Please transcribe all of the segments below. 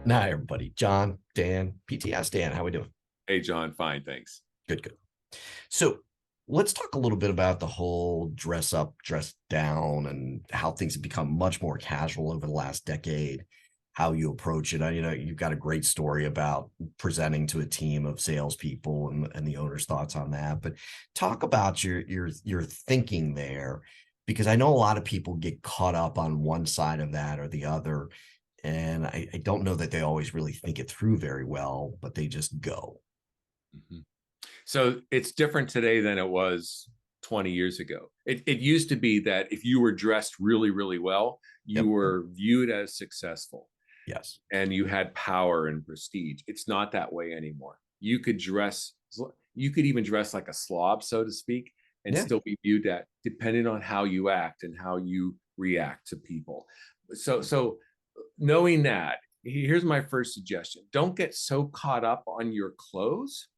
Hi, everybody. John, Dan, PTS Dan, how we doing? Hey, John. Fine, thanks. Good, good. So let's talk a little bit about the whole dress up, dress down, and how things have become much more casual over the last decade, how you approach it. You've got a great story about presenting to a team of salespeople and the owner's thoughts on that. But talk about your thinking there, because I know a lot of people get caught up on one side of that or the other. And I don't know that they always really think it through very well, but they just go. Mhm. So it's different today than it was 20 years ago. It used to be that if you were dressed really, really well, you Yep. were viewed as successful Yes. and you had power and prestige. It's not that way anymore. You could even dress like a slob, so to speak, and Yeah. still be viewed at depending on how you act and how you react to people. So knowing that, here's my first suggestion. Don't get so caught up on your clothes.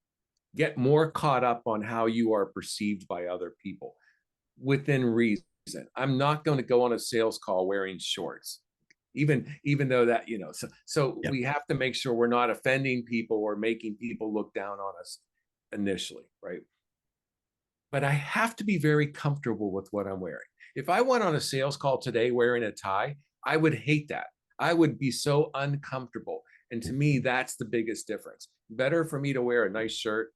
Get more caught up on how you are perceived by other people within reason. I'm not going to go on a sales call wearing shorts, even though that, so Yep. we have to make sure we're not offending people or making people look down on us initially, right? But I have to be very comfortable with what I'm wearing. If I went on a sales call today wearing a tie, I would hate that. I would be so uncomfortable. And to me, that's the biggest difference. Better for me to wear a nice shirt,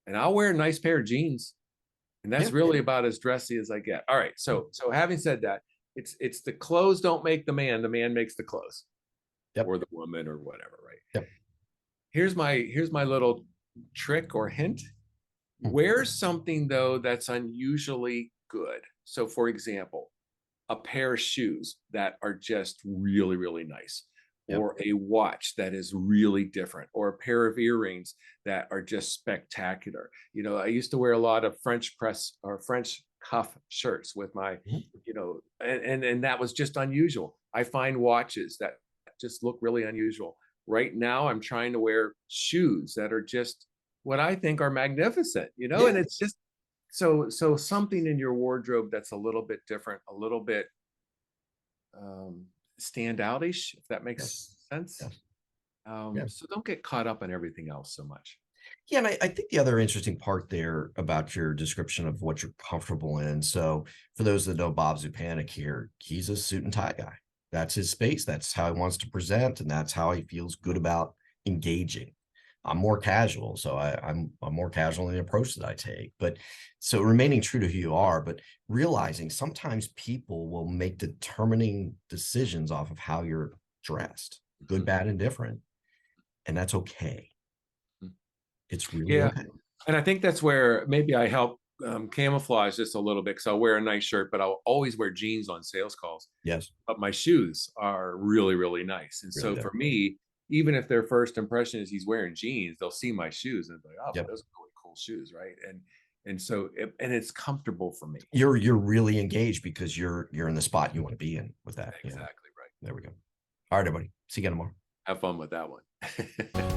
and I'll wear a nice pair of jeans. And that's Yeah. really about as dressy as I get. All right. So having said that, it's the clothes don't make the man makes the clothes, Yep. or the woman, or whatever, right? Yep. Here's my little trick or hint. Mm. Wear something though that's unusually good. So for example, a pair of shoes that are just really, really nice, Yep. or a watch that is really different, or a pair of earrings that are just spectacular. I used to wear a lot of French press or French cuff shirts with my, Mhm. and that was just unusual. I find watches that just look really unusual. Right now, I'm trying to wear shoes that are just what I think are magnificent, and Yeah. it's just so something in your wardrobe that's a little bit different, a little bit um, standoutish, if that Yes. makes sense. Yes. Yeah. So don't get caught up in everything else so much. Yeah. And I think the other interesting part there about your description of what you're comfortable in. So for those that know Bob Zupanik here, he's a suit and tie guy. That's his space. That's how he wants to present, and that's how he feels good about engaging. I'm more casual, so I'm more casual in the approach that I take. But so remaining true to who you are, but realizing sometimes people will make determining decisions off of how you're dressed, good, Mhm. bad, and different, and that's okay. Mhm. It's really Yeah, okay. and I think that's where maybe I help camouflage this a little bit, because I'll wear a nice shirt, but I'll always wear jeans on sales calls. Yes, But my shoes are really, really nice. And really so do. for me, even if their first impression is he's wearing jeans, they'll see my shoes and be like, "Oh, Yep. those are really cool shoes," right? And it's comfortable for me. You're really engaged because you're in the spot you want to be in with that. Exactly right. There we go. All right, everybody. See you again tomorrow. Have fun with that one.